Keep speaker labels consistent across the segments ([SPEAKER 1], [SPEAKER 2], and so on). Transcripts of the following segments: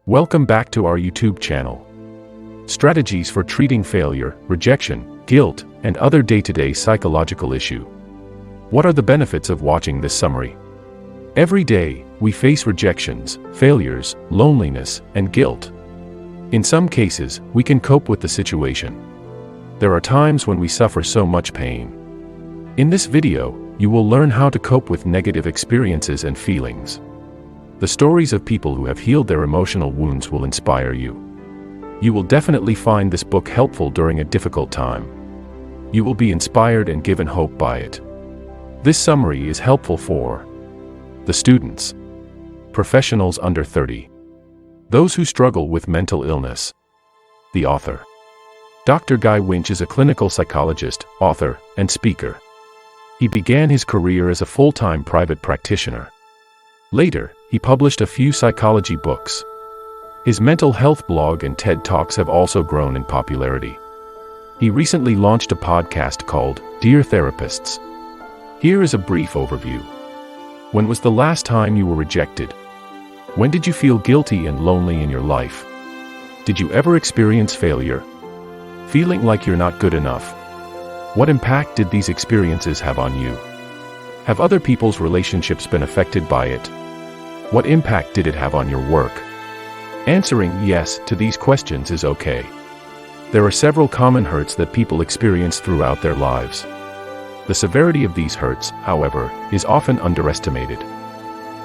[SPEAKER 1] Welcome back to our YouTube channel. Strategies for treating failure, rejection, guilt, and other day-to-day psychological issue. What are the benefits of watching this summary? Every day, we face rejections, failures, loneliness, and guilt. In some cases, we can cope with the situation. There are times when we suffer so much pain. In this video, you will learn how to cope with negative experiences and feelings. The stories of people who have healed their emotional wounds will inspire you. You will definitely find this book helpful during a difficult time. You will be inspired and given hope by it. This summary is helpful for the students, professionals under 30, those who struggle with mental illness. The author. Dr. Guy Winch is a clinical psychologist, author, and speaker. He began his career as a full-time private practitioner. Later, he published a few psychology books. His mental health blog and TED Talks have also grown in popularity. He recently launched a podcast called Dear Therapists. Here is a brief overview. When was the last time you were rejected? When did you feel guilty and lonely in your life? Did you ever experience failure? Feeling like you're not good enough? What impact did these experiences have on you? Have other people's relationships been affected by it? What impact did it have on your work? Answering yes to these questions is okay. There are several common hurts that people experience throughout their lives. The severity of these hurts, however, is often underestimated.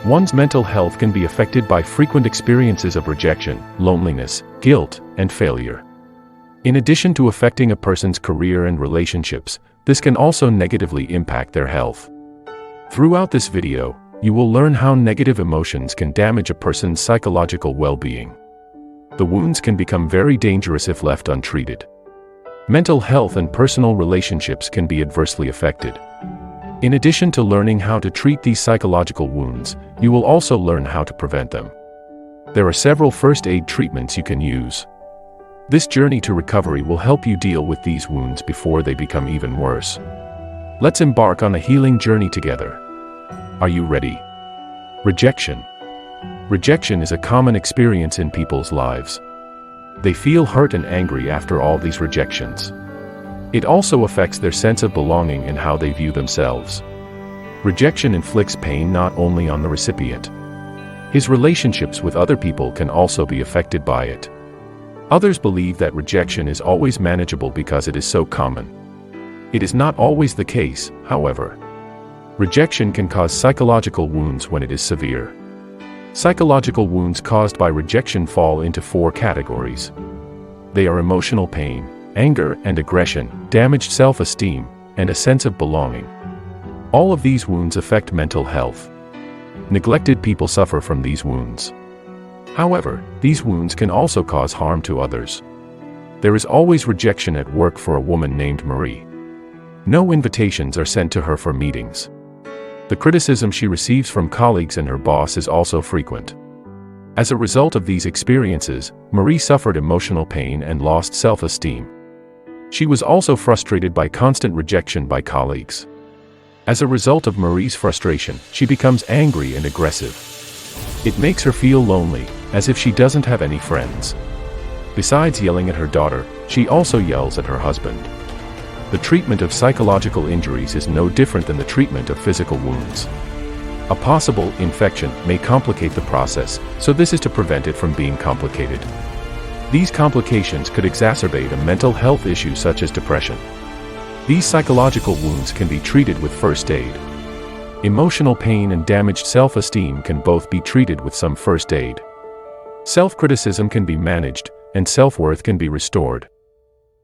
[SPEAKER 1] One's mental health can be affected by frequent experiences of rejection, loneliness, guilt, and failure. In addition to affecting a person's career and relationships, this can also negatively impact their health. Throughout this video, you will learn how negative emotions can damage a person's psychological well-being. The wounds can become very dangerous if left untreated. Mental health and personal relationships can be adversely affected. In addition to learning how to treat these psychological wounds, you will also learn how to prevent them. There are several first aid treatments you can use. This journey to recovery will help you deal with these wounds before they become even worse. Let's embark on a healing journey together. Are you ready? Rejection. Rejection is a common experience in people's lives. They feel hurt and angry after all these rejections. It also affects their sense of belonging and how they view themselves. Rejection inflicts pain not only on the recipient. His relationships with other people can also be affected by it. Others believe that rejection is always manageable because it is so common. It is not always the case, however. Rejection can cause psychological wounds when it is severe. Psychological wounds caused by rejection fall into 4 categories. They are emotional pain, anger and aggression, damaged self-esteem, and a sense of belonging. All of these wounds affect mental health. Neglected people suffer from these wounds. However, these wounds can also cause harm to others. There is always rejection at work for a woman named Marie. No invitations are sent to her for meetings. The criticism she receives from colleagues and her boss is also frequent. As a result of these experiences, Marie suffered emotional pain and lost self-esteem. She was also frustrated by constant rejection by colleagues. As a result of Marie's frustration, she becomes angry and aggressive. It makes her feel lonely, as if she doesn't have any friends. Besides yelling at her daughter, she also yells at her husband. The treatment of psychological injuries is no different than the treatment of physical wounds. A possible infection may complicate the process, so this is to prevent it from being complicated. These complications could exacerbate a mental health issue such as depression. These psychological wounds can be treated with first aid. Emotional pain and damaged self-esteem can both be treated with some first aid. Self-criticism can be managed, and self-worth can be restored.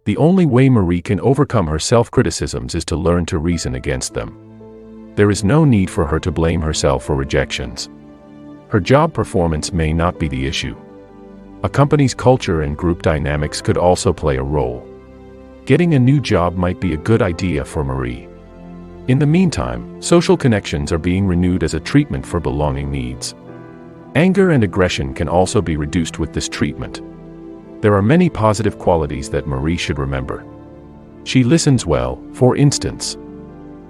[SPEAKER 1] The only way Marie can overcome her self-criticisms is to learn to reason against them. There is no need for her to blame herself for rejections. Her job performance may not be the issue. A company's culture and group dynamics could also play a role. Getting a new job might be a good idea for Marie. In the meantime, social connections are being renewed as a treatment for belonging needs. Anger and aggression can also be reduced with this treatment. There are many positive qualities that Marie should remember. She listens well, for instance.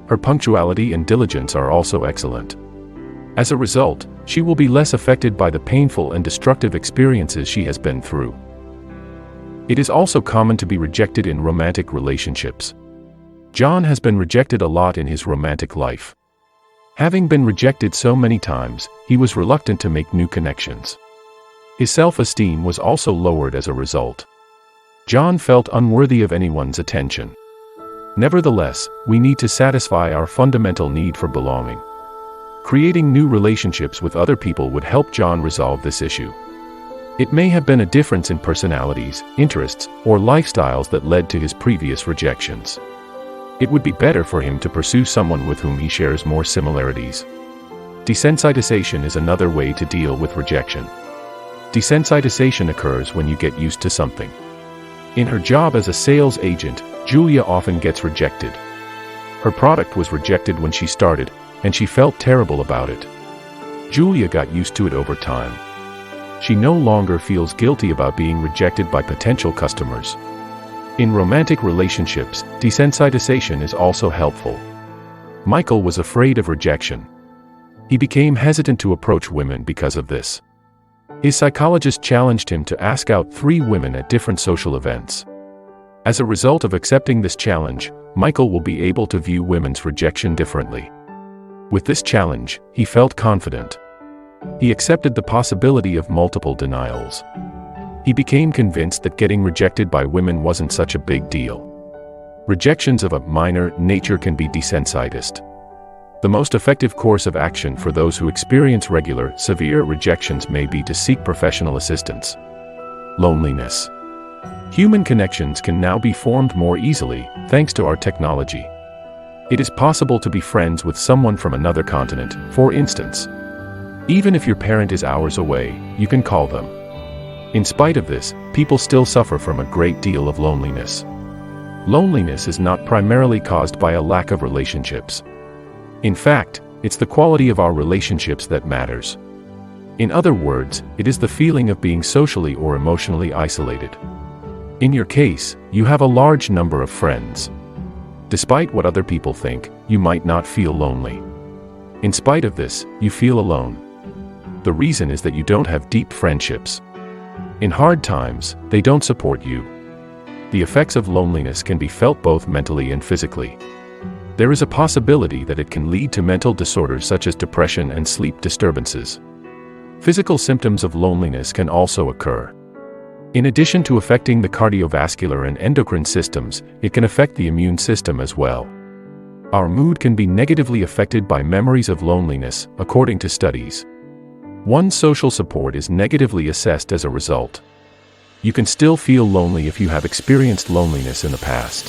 [SPEAKER 1] Her punctuality and diligence are also excellent. As a result, she will be less affected by the painful and destructive experiences she has been through. It is also common to be rejected in romantic relationships. John has been rejected a lot in his romantic life. Having been rejected so many times, he was reluctant to make new connections. His self-esteem was also lowered as a result. John felt unworthy of anyone's attention. Nevertheless, we need to satisfy our fundamental need for belonging. Creating new relationships with other people would help John resolve this issue. It may have been a difference in personalities, interests, or lifestyles that led to his previous rejections. It would be better for him to pursue someone with whom he shares more similarities. Desensitization is another way to deal with rejection. Desensitization occurs when you get used to something. In her job as a sales agent, Julia often gets rejected. Her product was rejected when she started, and she felt terrible about it. Julia got used to it over time. She no longer feels guilty about being rejected by potential customers. In romantic relationships, desensitization is also helpful. Michael was afraid of rejection. He became hesitant to approach women because of this. His psychologist challenged him to ask out 3 women at different social events. As a result of accepting this challenge, Michael will be able to view women's rejection differently. With this challenge, he felt confident. He accepted the possibility of multiple denials. He became convinced that getting rejected by women wasn't such a big deal. Rejections of a minor nature can be desensitized. The most effective course of action for those who experience regular, severe rejections may be to seek professional assistance. Loneliness. Human connections can now be formed more easily, thanks to our technology. It is possible to be friends with someone from another continent, for instance. Even if your parent is hours away, you can call them. In spite of this, people still suffer from a great deal of loneliness. Loneliness is not primarily caused by a lack of relationships. In fact, it's the quality of our relationships that matters. In other words, it is the feeling of being socially or emotionally isolated. In your case, you have a large number of friends. Despite what other people think, you might not feel lonely. In spite of this, you feel alone. The reason is that you don't have deep friendships. In hard times, they don't support you. The effects of loneliness can be felt both mentally and physically. There is a possibility that it can lead to mental disorders such as depression and sleep disturbances. Physical symptoms of loneliness can also occur. In addition to affecting the cardiovascular and endocrine systems, it can affect the immune system as well. Our mood can be negatively affected by memories of loneliness, according to studies. One's social support is negatively assessed as a result. You can still feel lonely if you have experienced loneliness in the past.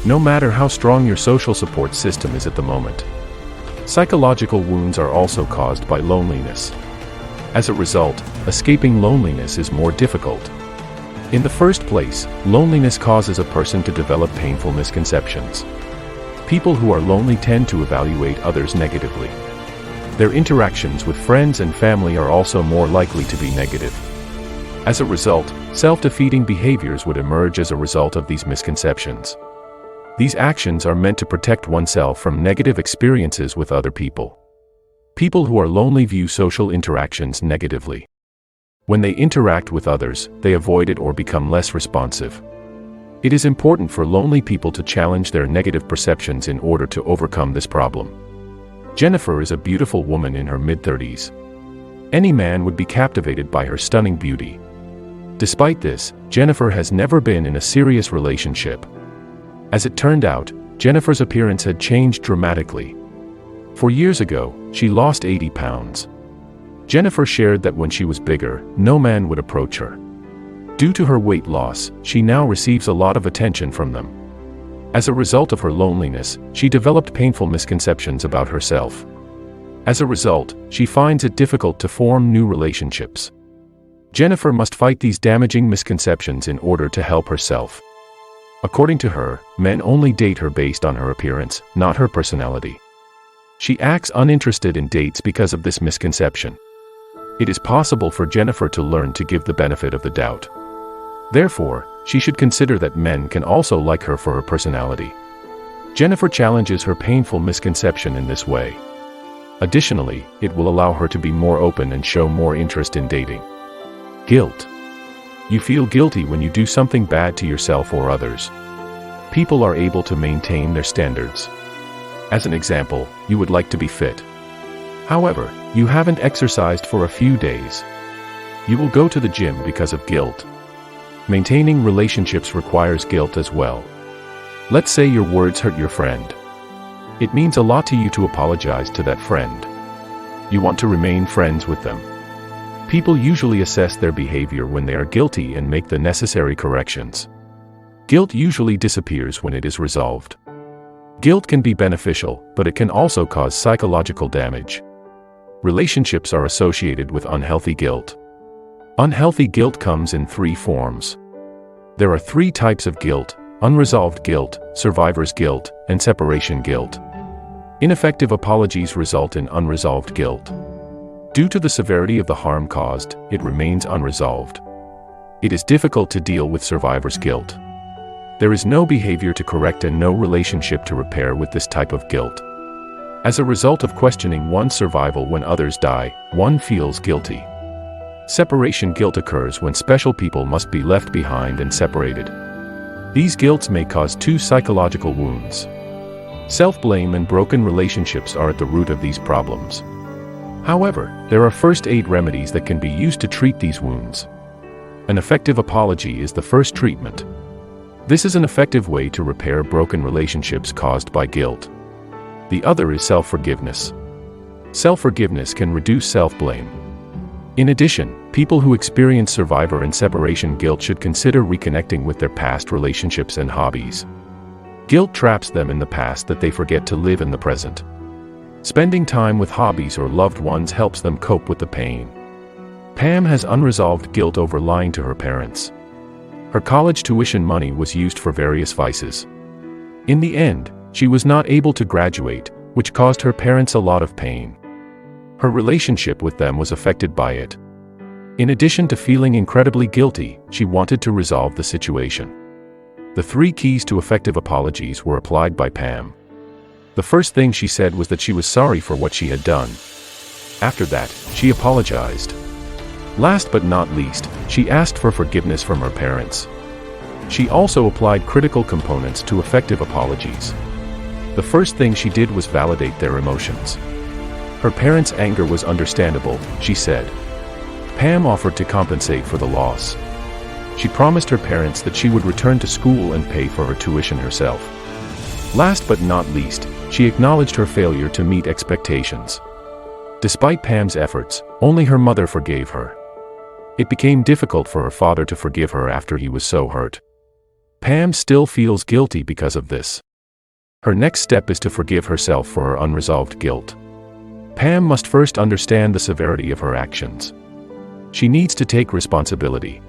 [SPEAKER 1] No matter how strong your social support system is at the moment. Psychological wounds are also caused by loneliness. As a result, escaping loneliness is more difficult. In the first place, loneliness causes a person to develop painful misconceptions. People who are lonely tend to evaluate others negatively. Their interactions with friends and family are also more likely to be negative. As a result, self-defeating behaviors would emerge as a result of these misconceptions. These actions are meant to protect oneself from negative experiences with other people. People who are lonely view social interactions negatively. When they interact with others, they avoid it or become less responsive. It is important for lonely people to challenge their negative perceptions in order to overcome this problem. Jennifer is a beautiful woman in her mid-30s. Any man would be captivated by her stunning beauty. Despite this, Jennifer has never been in a serious relationship. As it turned out, Jennifer's appearance had changed dramatically. 4 years ago, she lost 80 pounds. Jennifer shared that when she was bigger, no man would approach her. Due to her weight loss, she now receives a lot of attention from them. As a result of her loneliness, she developed painful misconceptions about herself. As a result, she finds it difficult to form new relationships. Jennifer must fight these damaging misconceptions in order to help herself. According to her, men only date her based on her appearance, not her personality. She acts uninterested in dates because of this misconception. It is possible for Jennifer to learn to give the benefit of the doubt. Therefore, she should consider that men can also like her for her personality. Jennifer challenges her painful misconception in this way. Additionally, it will allow her to be more open and show more interest in dating. Guilt. You feel guilty when you do something bad to yourself or others. People are able to maintain their standards. As an example, you would like to be fit. However, you haven't exercised for a few days. You will go to the gym because of guilt. Maintaining relationships requires guilt as well. Let's say your words hurt your friend. It means a lot to you to apologize to that friend. You want to remain friends with them. People usually assess their behavior when they are guilty and make the necessary corrections. Guilt usually disappears when it is resolved. Guilt can be beneficial, but it can also cause psychological damage. Relationships are associated with unhealthy guilt. Unhealthy guilt comes in 3 forms. There are 3 types of guilt: unresolved guilt, survivor's guilt, and separation guilt. Ineffective apologies result in unresolved guilt. Due to the severity of the harm caused, it remains unresolved. It is difficult to deal with survivor's guilt. There is no behavior to correct and no relationship to repair with this type of guilt. As a result of questioning one's survival when others die, one feels guilty. Separation guilt occurs when special people must be left behind and separated. These guilts may cause 2 psychological wounds. Self-blame and broken relationships are at the root of these problems. However, there are first aid remedies that can be used to treat these wounds. An effective apology is the first treatment. This is an effective way to repair broken relationships caused by guilt. The other is self-forgiveness. Self-forgiveness can reduce self-blame. In addition, people who experience survivor and separation guilt should consider reconnecting with their past relationships and hobbies. Guilt traps them in the past that they forget to live in the present. Spending time with hobbies or loved ones helps them cope with the pain. Pam has unresolved guilt over lying to her parents. Her college tuition money was used for various vices. In the end, she was not able to graduate, which caused her parents a lot of pain. Her relationship with them was affected by it. In addition to feeling incredibly guilty, she wanted to resolve the situation. The 3 keys to effective apologies were applied by Pam. The first thing she said was that she was sorry for what she had done. After that, she apologized. Last but not least, she asked for forgiveness from her parents. She also applied critical components to effective apologies. The first thing she did was validate their emotions. Her parents' anger was understandable, she said. Pam offered to compensate for the loss. She promised her parents that she would return to school and pay for her tuition herself. Last but not least, she acknowledged her failure to meet expectations. Despite Pam's efforts, only her mother forgave her. It became difficult for her father to forgive her after he was so hurt. Pam still feels guilty because of this. Her next step is to forgive herself for her unresolved guilt. Pam must first understand the severity of her actions. She needs to take responsibility.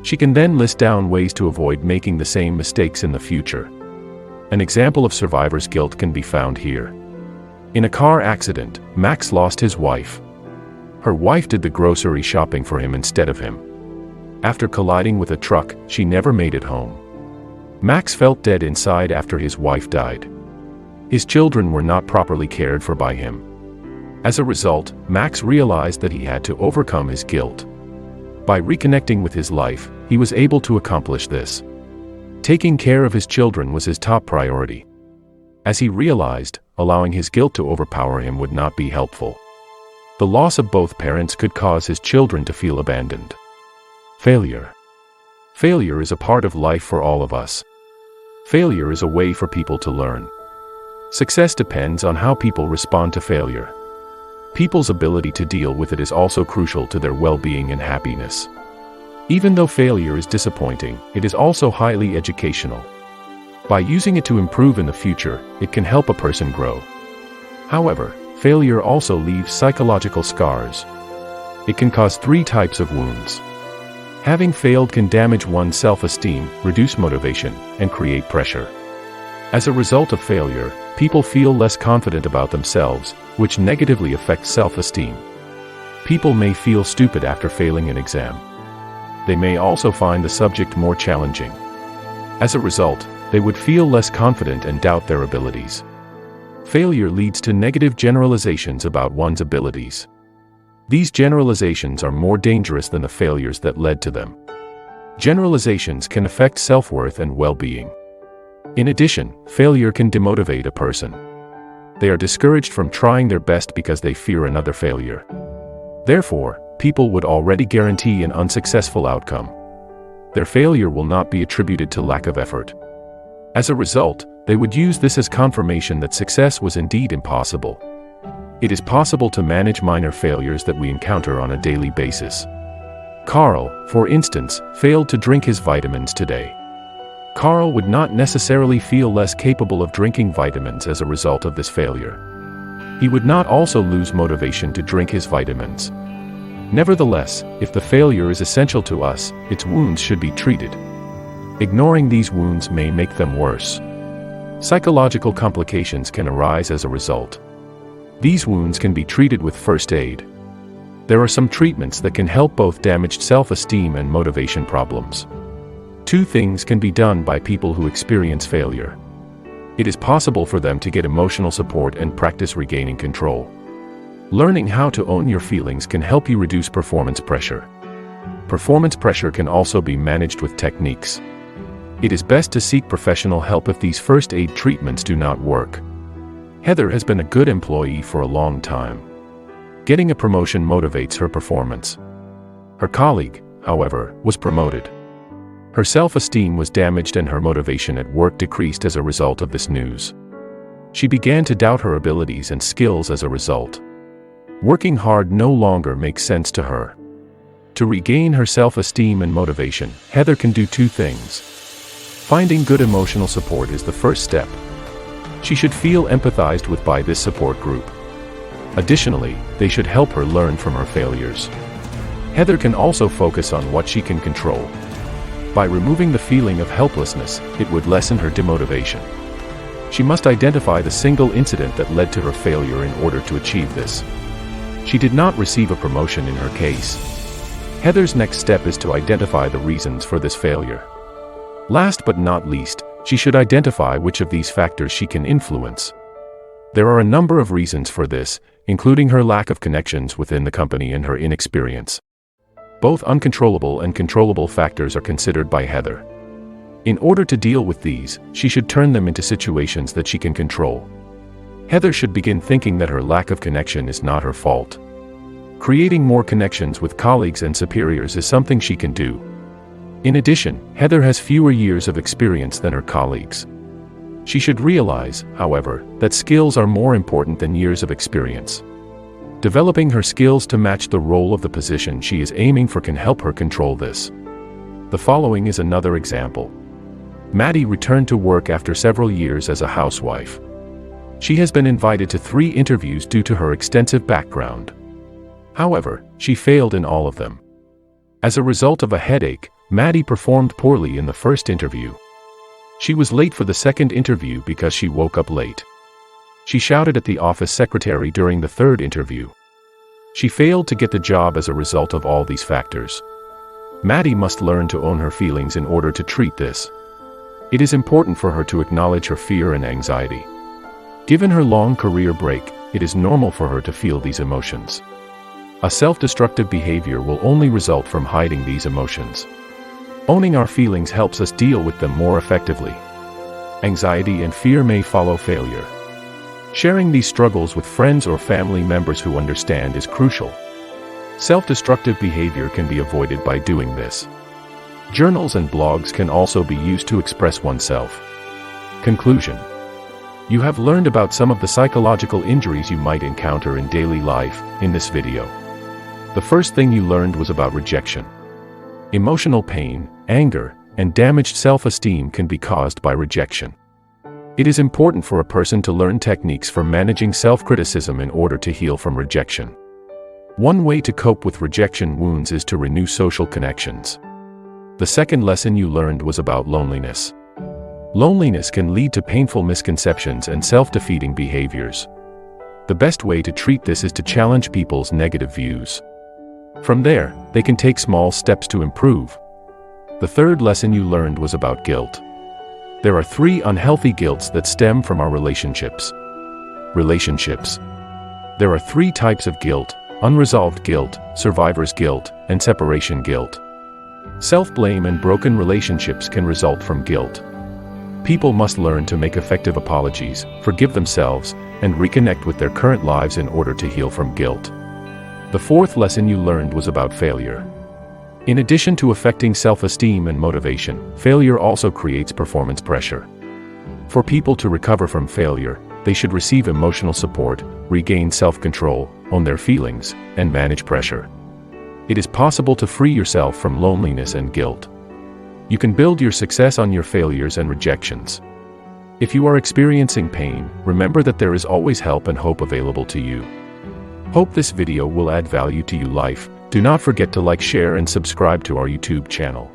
[SPEAKER 1] She can then list down ways to avoid making the same mistakes in the future. An example of survivor's guilt can be found here. In a car accident, Max lost his wife. Her wife did the grocery shopping for him instead of him. After colliding with a truck, she never made it home. Max felt dead inside after his wife died. His children were not properly cared for by him. As a result, Max realized that he had to overcome his guilt. By reconnecting with his life, he was able to accomplish this. Taking care of his children was his top priority. As he realized, allowing his guilt to overpower him would not be helpful. The loss of both parents could cause his children to feel abandoned. Failure. Failure is a part of life for all of us. Failure is a way for people to learn. Success depends on how people respond to failure. People's ability to deal with it is also crucial to their well-being and happiness. Even though failure is disappointing, it is also highly educational. By using it to improve in the future, it can help a person grow. However, failure also leaves psychological scars. It can cause 3 types of wounds. Having failed can damage one's self-esteem, reduce motivation, and create pressure. As a result of failure, people feel less confident about themselves, which negatively affects self-esteem. People may feel stupid after failing an exam. They may also find the subject more challenging. As a result, they would feel less confident and doubt their abilities. Failure leads to negative generalizations about one's abilities. These generalizations are more dangerous than the failures that led to them. Generalizations can affect self-worth and well-being. In addition, failure can demotivate a person. They are discouraged from trying their best because they fear another failure. Therefore, people would already guarantee an unsuccessful outcome. Their failure will not be attributed to lack of effort. As a result, they would use this as confirmation that success was indeed impossible. It is possible to manage minor failures that we encounter on a daily basis. Carl, for instance, failed to drink his vitamins today. Carl would not necessarily feel less capable of drinking vitamins as a result of this failure. He would not also lose motivation to drink his vitamins. Nevertheless, if the failure is essential to us, its wounds should be treated. Ignoring these wounds may make them worse. Psychological complications can arise as a result. These wounds can be treated with first aid. There are some treatments that can help both damaged self-esteem and motivation problems. Two things can be done by people who experience failure. It is possible for them to get emotional support and practice regaining control. Learning how to own your feelings can help you reduce performance pressure. Performance pressure can also be managed with techniques. It is best to seek professional help if these first aid treatments do not work. Heather has been a good employee for a long time. Getting a promotion motivates her performance. Her colleague, however, was promoted. Her self-esteem was damaged and her motivation at work decreased as a result of this news. She began to doubt her abilities and skills as a result. Working hard no longer makes sense to her. To regain her self-esteem and motivation, Heather can do two things. Finding good emotional support is the first step. She should feel empathized with by this support group. Additionally, they should help her learn from her failures. Heather can also focus on what she can control. By removing the feeling of helplessness, it would lessen her demotivation. She must identify the single incident that led to her failure in order to achieve this. She did not receive a promotion in her case. Heather's next step is to identify the reasons for this failure. Last but not least, she should identify which of these factors she can influence. There are a number of reasons for this, including her lack of connections within the company and her inexperience. Both uncontrollable and controllable factors are considered by Heather. In order to deal with these, she should turn them into situations that she can control. Heather should begin thinking that her lack of connection is not her fault. Creating more connections with colleagues and superiors is something she can do. In addition, Heather has fewer years of experience than her colleagues. She should realize, however, that skills are more important than years of experience. Developing her skills to match the role of the position she is aiming for can help her control this. The following is another example. Maddie returned to work after several years as a housewife. She has been invited to 3 interviews due to her extensive background. However, she failed in all of them. As a result of a headache, Maddie performed poorly in the first interview. She was late for the second interview because she woke up late. She shouted at the office secretary during the third interview. She failed to get the job as a result of all these factors. Maddie must learn to own her feelings in order to treat this. It is important for her to acknowledge her fear and anxiety. Given her long career break, it is normal for her to feel these emotions. A self-destructive behavior will only result from hiding these emotions. Owning our feelings helps us deal with them more effectively. Anxiety and fear may follow failure. Sharing these struggles with friends or family members who understand is crucial. Self-destructive behavior can be avoided by doing this. Journals and blogs can also be used to express oneself. Conclusion. You have learned about some of the psychological injuries you might encounter in daily life in this video. The first thing you learned was about rejection. Emotional pain, anger, and damaged self-esteem can be caused by rejection. It is important for a person to learn techniques for managing self-criticism in order to heal from rejection. One way to cope with rejection wounds is to renew social connections. The second lesson you learned was about loneliness. Loneliness can lead to painful misconceptions and self-defeating behaviors. The best way to treat this is to challenge people's negative views. From there, they can take small steps to improve. The third lesson you learned was about guilt. There are 3 unhealthy guilts that stem from our relationships. Relationships. There are 3 types of guilt: unresolved guilt, survivor's guilt, and separation guilt. Self-blame and broken relationships can result from guilt. People must learn to make effective apologies, forgive themselves, and reconnect with their current lives in order to heal from guilt. The 4th lesson you learned was about failure. In addition to affecting self-esteem and motivation, failure also creates performance pressure. For people to recover from failure, they should receive emotional support, regain self-control, own their feelings, and manage pressure. It is possible to free yourself from loneliness and guilt. You can build your success on your failures and rejections. If you are experiencing pain, remember that there is always help and hope available to you. Hope this video will add value to your life. Do not forget to like, share, and subscribe to our YouTube channel.